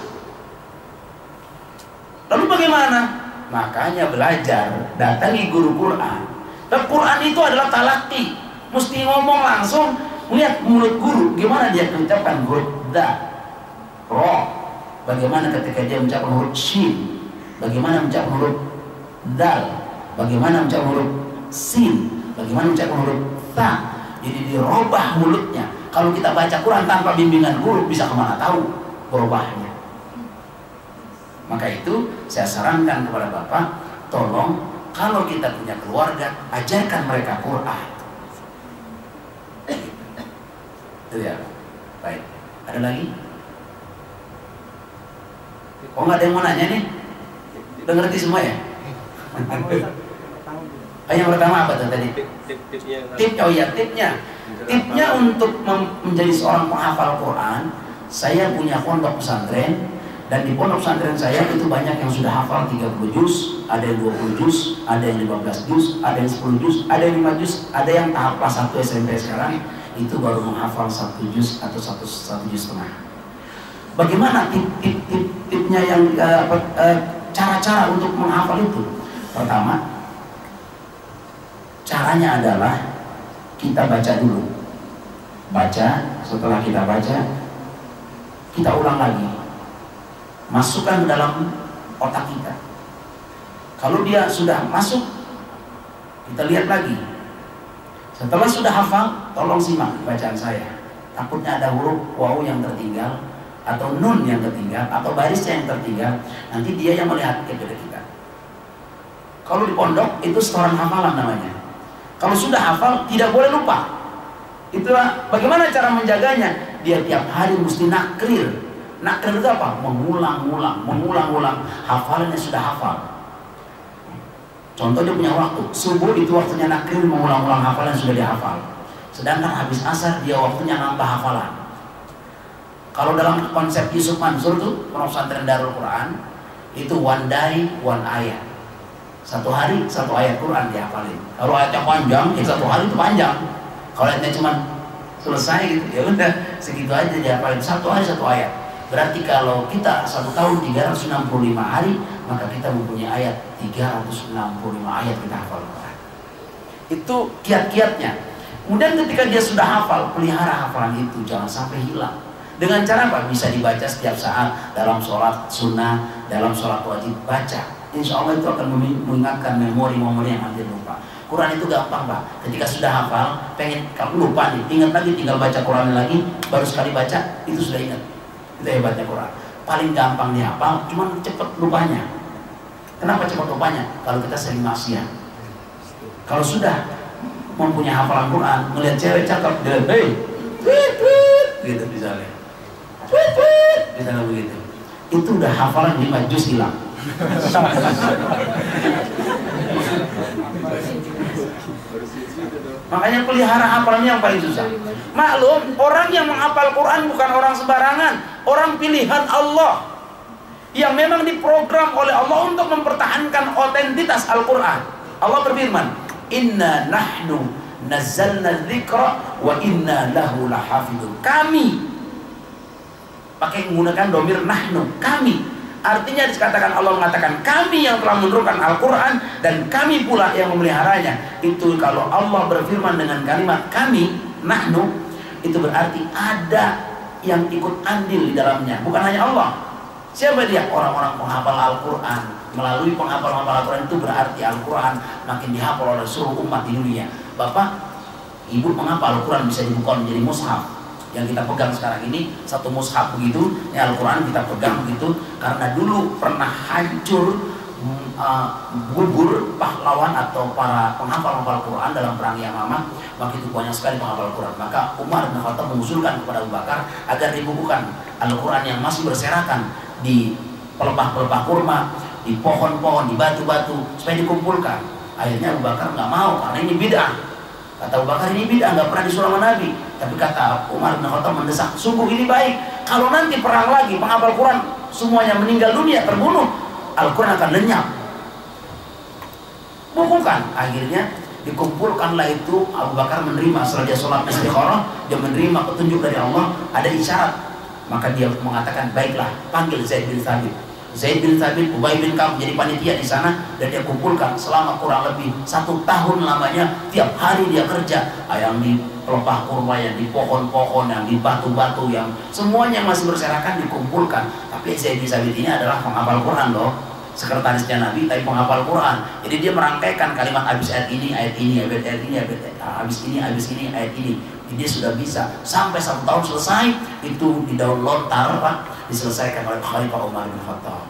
Speaker 1: Lalu bagaimana? Makanya belajar, datangi guru Quran. Dan Quran itu adalah talaki, mesti ngomong langsung, lihat mulut guru gimana dia mengucapkan huruf da, ro, bagaimana ketika dia mengucapkan huruf shin, bagaimana mengucapkan huruf dal, bagaimana mengucapkan huruf sin, bagaimana mengucapkan huruf ta. Jadi dirubah mulutnya. Kalau kita baca Quran tanpa bimbingan guru, bisa kemana tahu berubahnya. Maka itu saya sarankan kepada Bapak, tolong kalau kita punya keluarga, ajarkan mereka Quran. Itu ya. Baik. Ada lagi? Oh, nggak ada yang mau nanya nih? Udah ngerti semua ya? Yang pertama apa tadi? Tipnya untuk menjadi seorang penghafal Quran. Saya punya pondok pesantren, dan di pondok pesantren saya itu banyak yang sudah hafal 30 juz, ada yang 20 juz, ada yang 15 juz, ada yang 10 juz, ada yang 5 juz, ada yang tahap kelas 1 SMP sekarang itu baru menghafal 1 juz atau 1 juz setengah. Bagaimana tipnya yang cara-cara untuk menghafal itu? Pertama, caranya adalah kita baca dulu. Setelah kita baca, kita ulang lagi, masukkan ke dalam otak kita. Kalau dia sudah masuk, kita lihat lagi. Setelah sudah hafal, tolong simak bacaan saya. Takutnya ada huruf waw yang tertinggal, atau nun yang tertinggal, atau barisnya yang tertinggal. Nanti dia yang melihat kepada kita. Kalau di pondok itu setoran hafalan namanya. Kalau sudah hafal, tidak boleh lupa. Itulah bagaimana cara menjaganya. Dia tiap hari mesti nakrir. Nakrir itu apa? Mengulang-ulang hafalannya sudah hafal. Contoh, dia punya waktu subuh, itu waktunya nakrir, mengulang-ulang hafalan sudah dihafal. Sedangkan habis asar dia waktunya nambah hafalan. Kalau dalam konsep Yusuf Mansur tuh, Pondok Pesantren Darul Quran, itu one day one ayat. Satu hari satu ayat Quran dihafalin. Kalau ayatnya panjang, ya satu hari itu panjang. Kalau ayatnya cuma selesai gitu, ya udah segitu aja dihafalin. Satu hari satu ayat. Berarti kalau kita 1 tahun 365 hari, maka kita mempunyai ayat 365 ayat kita hafal Quran. Itu kiat-kiatnya. Kemudian ketika dia sudah hafal, pelihara hafalan itu, jangan sampai hilang. Dengan cara apa? Bisa dibaca setiap saat, dalam sholat sunnah, dalam sholat wajib, baca. Insya Allah itu akan mengingatkan memori-memori yang hampir lupa. Quran itu gampang Pak. Ketika sudah hafal, pengen kamu lupa nih, ingat lagi, tinggal baca Quran lagi, baru sekali baca, itu sudah ingat. Itu hebatnya Quran. Paling gampang dihafal, cuman cepat lupanya. Kenapa cepat lupanya? Kalau kita sering maksiat. Kalau sudah mempunyai hafalan Quran, melihat cewek cakep, dia hey, gitu misalnya, misalnya begitu, itu udah hafalan 5 juz hilang. Makanya pelihara hafalannya yang paling susah. Maklum, orang yang menghafal Quran bukan orang sembarangan, orang pilihan Allah yang memang diprogram oleh Allah untuk mempertahankan otentitas Al-Quran. Allah berfirman, Inna nahnu nazzalna dzikra wa inna lahu lahafidun. Kami, pakai menggunakan domir nahnu, kami. Artinya dikatakan, Allah mengatakan kami yang telah menurunkan Al-Quran dan kami pula yang memeliharanya. Itu kalau Allah berfirman dengan kalimat kami, nahnu, itu berarti ada yang ikut andil di dalamnya, bukan hanya Allah. Siapa dia? Orang-orang penghafal Al-Quran. Melalui penghafal Al-Quran itu berarti Al-Quran makin dihafal oleh seluruh umat di dunia. Bapak, ibu menghafal Al-Quran bisa dibuka menjadi mushaf. Yang kita pegang sekarang ini satu mushaf begitu, ya Al-Quran kita pegang begitu, karena dulu pernah hancur gugur pahlawan atau para penghafal Al-Quran dalam perang Yamamah. Maka itu banyak sekali penghafal Al-Quran. Maka Umar bin Khattab mengusulkan kepada Abu Bakar agar dibukukan Al-Quran yang masih berserakan di pelepah-pelepah kurma, di pohon-pohon, di batu-batu, supaya dikumpulkan. Akhirnya Abu Bakar nggak mau karena ini bid'ah. Kata Abu Bakar, ini bid'ah, nggak pernah disuruh sama Nabi. Tapi kata Umar bin Khattab mendesak, sungguh ini baik. Kalau nanti perang lagi, penghafal Quran semuanya meninggal dunia, terbunuh, Al-Quran akan lenyap. Bukukan. Akhirnya dikumpulkanlah itu. Abu Bakar menerima, setelah dia sholat istikharah, dia menerima petunjuk dari Allah, ada isyarat. Maka dia mengatakan, baiklah, panggil Zaid bin Thabit. Zaid bin Thabit, Ubay bin Ka'ab jadi panitia di sana, dan dia kumpulkan selama kurang lebih 1 tahun lamanya. Tiap hari dia kerja, yang di pelepah kurma, yang di pohon-pohon, yang di batu-batu, yang semuanya masih berserakan dikumpulkan. Tapi Zaid bin Thabit ini adalah penghafal Quran loh, sekretarisnya Nabi, tapi penghafal Quran. Jadi dia merangkaikan kalimat habis ayat ini, ayat ini, ayat ini, habis ini, ayat ini. Dia sudah bisa sampai 1 tahun selesai. Itu di daun lontar Pak, diselesaikan oleh Khalifah Umar bin Khattab.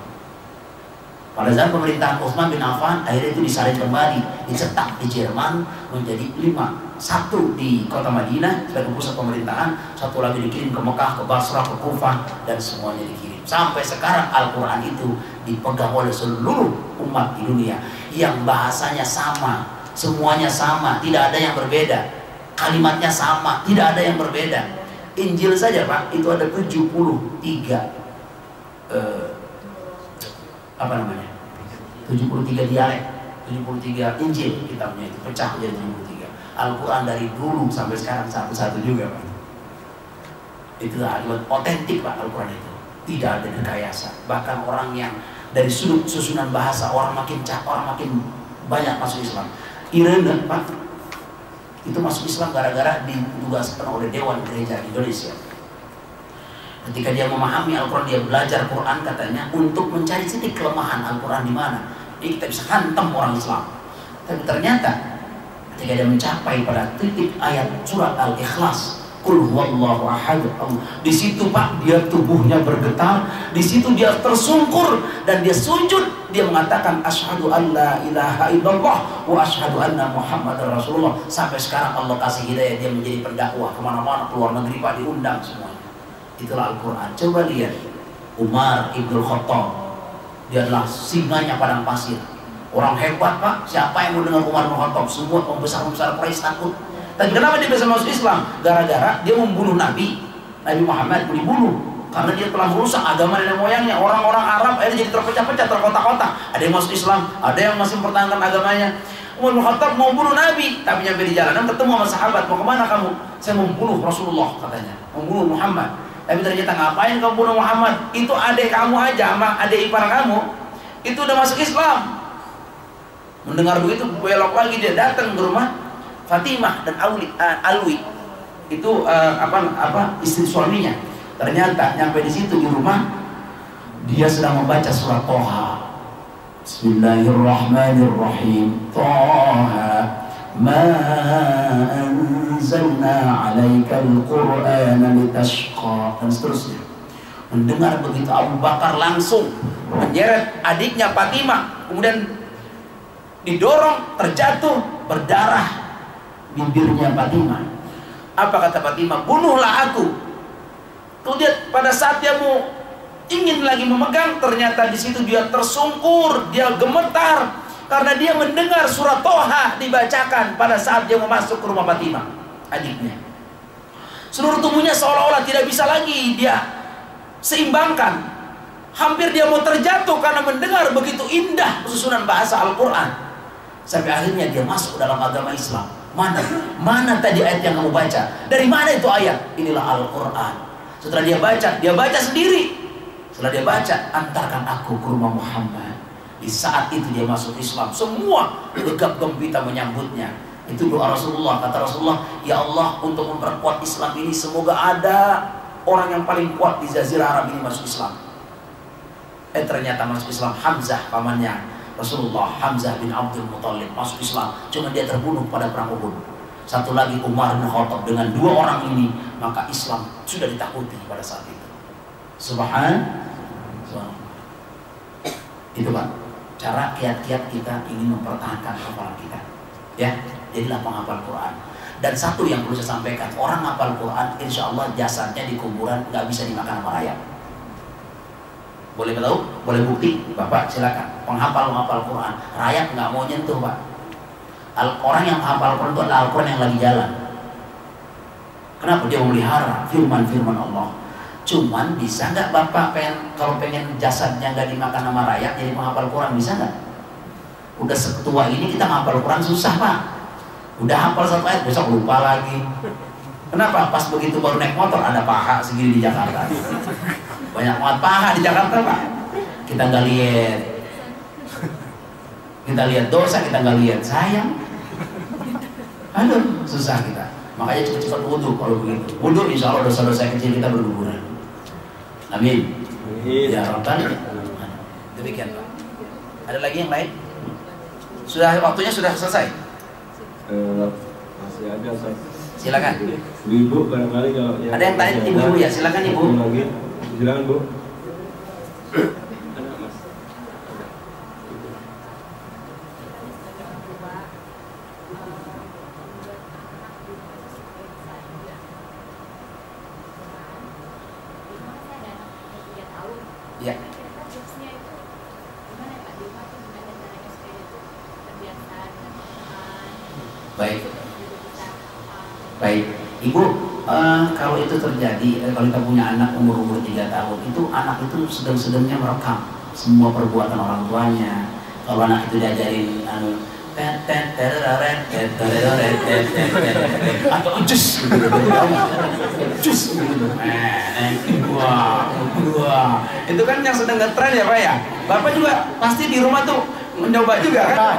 Speaker 1: Pada zaman pemerintahan Utsman bin Affan, akhirnya itu disalin kembali, dicetak di Jerman menjadi 5. 1 di kota Madinah sebagai pusat pemerintahan, 1 lagi dikirim ke Mekah, ke Basrah, ke Kufah, dan semuanya dikirim. Sampai sekarang Al-Quran itu dipegang oleh seluruh umat di dunia. yang bahasanya sama, semuanya sama, tidak ada yang berbeda, kalimatnya sama, tidak ada yang berbeda. Injil saja Pak, itu ada 73 apa namanya? 73 dialek, 73 Injil kitabnya itu pecah jadi 73. Al-Quran dari dulu sampai sekarang satu-satu juga Pak. Itulah otentik Pak Al-Quran itu. Tidak ada rekayasa. Bahkan orang yang dari sudut susunan bahasa orang makin banyak masuk Islam. Irene Pak itu masuk Islam gara-gara ditugaskan oleh Dewan Gereja Indonesia. Ketika dia memahami Al-Quran, dia belajar Quran katanya untuk mencari titik kelemahan Al-Quran di mana. Ini kita bisa hantam orang Islam. Tapi ternyata ketika dia mencapai pada titik ayat surat Al-Ikhlas, Qul huwallahu ahad, di situ Pak dia tubuhnya bergetar, di situ dia tersungkur dan dia sujud, dia mengatakan asyhadu an la ilaha illallah wa asyhadu anna muhammadar rasulullah. Sampai sekarang Allah kasih hidayah, dia menjadi pendakwah kemana-mana, keluar negeri Pak, diundang semuanya. Itulah Al-Quran. Coba lihat Umar Ibn Khattab, dia adalah singanya padang pasir, orang hebat Pak. Siapa yang mau dengar Umar Ibn Khattab? Semua pembesar-pembesar Quraisy takut. Tapi kenapa dia bisa masuk Islam? Gara-gara dia membunuh Nabi Muhammad, dibunuh karena dia telah merusak agama nenek moyangnya. Orang-orang Arab akhirnya jadi terpecah-pecah, terkotak-kotak. Ada yang masuk Islam, ada yang masih mempertahankan agamanya. Umar bin Khattab mau bunuh Nabi, tapi nyampe di jalanan ketemu sama sahabat. Mau kemana kamu? Saya membunuh Rasulullah katanya, membunuh Muhammad. Tapi ternyata ngapain kamu bunuh Muhammad? Itu adik kamu aja sama adik ipar kamu itu udah masuk Islam. Mendengar begitu belok lagi, dia datang ke rumah Fatimah dan Alwi itu istri suaminya. Ternyata nyampe di situ di rumah dia sedang membaca surat Thaha. Bismillahirrahmanirrahim. Thaha ma anzalna 'alaikal qur'ana litashqa, dan seterusnya. Mendengar begitu Abu Bakar langsung menyeret adiknya Fatimah, kemudian didorong, terjatuh, berdarah bibirnya Fatimah. Apa kata Fatimah? Bunuhlah aku. Kemudian pada saat dia mau ingin lagi memegang, ternyata di situ dia tersungkur, dia gemetar karena dia mendengar surat Thaha dibacakan pada saat dia mau masuk ke rumah Fatimah, adiknya. Seluruh tubuhnya seolah-olah tidak bisa lagi dia seimbangkan. Hampir dia mau terjatuh karena mendengar begitu indah susunan bahasa Al-Quran. Sampai akhirnya dia masuk dalam agama Islam. Mana tadi ayat yang kamu baca? Dari mana itu ayat? Inilah Al-Quran. Setelah dia baca sendiri. Setelah dia baca, antarkan aku ke rumah Muhammad. Di saat itu dia masuk Islam. Semua gegap gempita menyambutnya. Itu doa Rasulullah. Kata Rasulullah, ya Allah, untuk memperkuat Islam ini, semoga ada orang yang paling kuat di Jazirah Arab ini masuk Islam. Ternyata masuk Islam Hamzah, pamannya Rasulullah, Hamzah bin Abdul Muthalib masuk Islam. Cuma dia terbunuh pada perang Uhud. Satu lagi Umar bin Khattab. Dengan dua orang ini, maka Islam sudah ditakuti pada saat itu. Subhanallah. Itu Pak, cara kiat-kiat kita ingin mempertahankan hafalan kita. Ya, jadilah penghafal Quran. Dan satu yang perlu saya sampaikan, orang hafal Quran, insya Allah jasadnya di kuburan nggak bisa dimakan sama rayap. Boleh tahu? Boleh bukti? Bapak silakan. Penghafal Quran, rayap nggak mau nyentuh Pak. Orang yang hafal Quran itu adalah Al-Quran yang lagi jalan. Kenapa? Dia memelihara firman-firman Allah. Cuman bisa nggak Bapak kalau pengen jasadnya nggak dimakan sama rakyat jadi penghafal Quran, bisa nggak? Udah setua ini kita menghafal Quran susah Pak. Udah hafal satu ayat besok lupa lagi. Kenapa? Pas begitu baru naik motor ada paha segini di Jakarta. Banyak banget paha di Jakarta Pak. Kita nggak lihat. Kita lihat dosa, kita nggak lihat sayang. Aduh, susah kita. Makanya cepat-cepat wudhu kalau begitu. Wudhu insya Allah dosa-dosa kecil kita berguguran. Amin. Ya Rabbal. Demikian Pak. Ada lagi yang lain? Sudah waktunya sudah selesai.
Speaker 3: Masih ada Ustaz.
Speaker 1: Silakan.
Speaker 3: Ibu barangkali kalau
Speaker 1: ada yang tanya ibu ya, silakan Ibu.
Speaker 3: Silakan Bu.
Speaker 1: Baik. Baik. Ibu, kalau itu terjadi, kalau kita punya anak umur 3 tahun, itu anak itu sedang-sedangnya merekam semua perbuatan orang tuanya. Kalau anak itu diajarin atau jus dua itu kan yang sedang ngetren ya Pak ya. Bapak juga pasti di rumah tuh mencoba juga kan.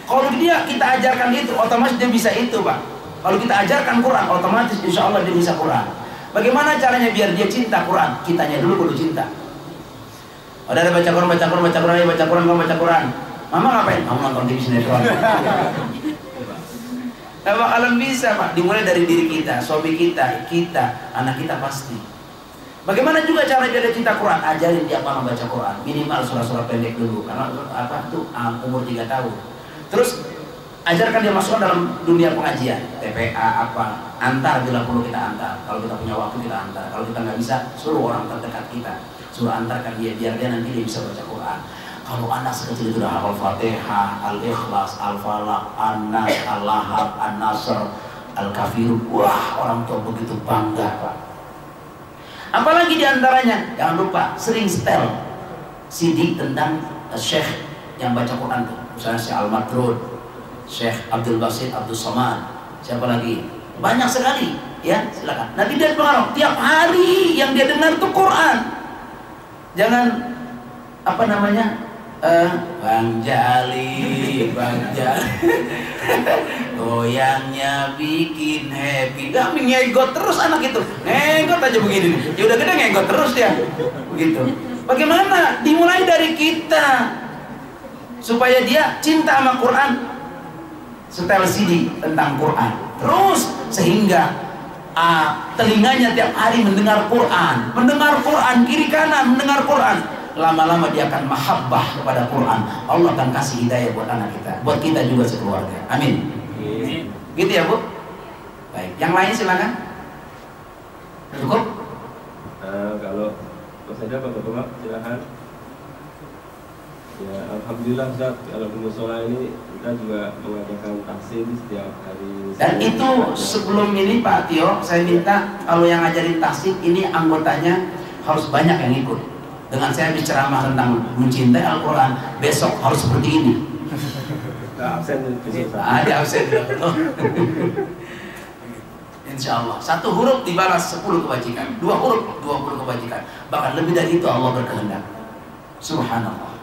Speaker 1: Kalau kita ajarkan itu, otomatis dia bisa itu Pak. Kalau kita ajarkan Quran, otomatis insya Allah dia bisa Quran. Bagaimana caranya biar dia cinta Quran? Kitanya dulu kudu cinta. Ada baca Quran, kamu baca Quran. Mama ngapain? Kamu nonton TV sinetron. Nah, bakalan bisa Pak. Dimulai dari diri kita, suami kita, anak kita pasti. Bagaimana juga cara dia cinta Quran? Ajarin dia apa membaca Quran. Minimal surah-surah pendek dulu. Karena apa tuh umur 3 tahun. Terus ajarkan dia masuk dalam dunia pengajian, TPA apa, antar bila perlu kita antar. Kalau kita punya waktu kita antar. Kalau kita nggak bisa, suruh orang terdekat kita, suruh antarkan dia biar dia nanti dia bisa baca Quran. Kalau anak sekecil itu udah hafal Fatihah, Al-Ikhlas, Al-Falaq, An-Nas, Al-Lahab, An-Nasr, Al-Kafirun, wah orang tua begitu bangga Pak. Apalagi diantaranya, jangan lupa sering setel CD tentang Syekh yang baca Quran tuh, misalnya Syekh Al-Matrud, Syekh Abdul Basit, Abdul Somad, siapa lagi? Banyak sekali, ya silakan. Nanti dia pengaruh tiap hari yang dia dengar tuh Quran. Jangan apa namanya? Bang Jali, goyangnya bikin happy. Gak ngegot terus anak itu, ngegot aja begini. Ya udah gede ngegot terus dia, begitu. Bagaimana? Dimulai dari kita supaya dia cinta sama Quran. Setel CD tentang Quran terus sehingga telinganya tiap hari mendengar Quran kiri kanan mendengar Quran. Lama-lama dia akan mahabbah kepada Quran. Allah akan kasih hidayah buat anak kita, buat kita juga sekeluarga. Amin. Gitu ya Bu. Baik, yang lain silakan. Cukup?
Speaker 3: Kalau Mas ada Bapak-bapak silakan. Ya, alhamdulillah Ustaz, kalau di musola ini kita juga mengadakan tahsin setiap hari.
Speaker 1: Dan itu sebelum ini Pak Tio, saya minta kalau yang ngajarin tahsin ini anggotanya harus banyak yang ikut. Dengan saya berceramah tentang mencintai Al-Quran, besok harus seperti ini.
Speaker 3: Absen
Speaker 1: Ada absen. Insya Allah 1 huruf dibalas 10 kebajikan, 2 huruf 20 kebajikan, bahkan lebih dari itu Allah berkehendak. Subhanallah.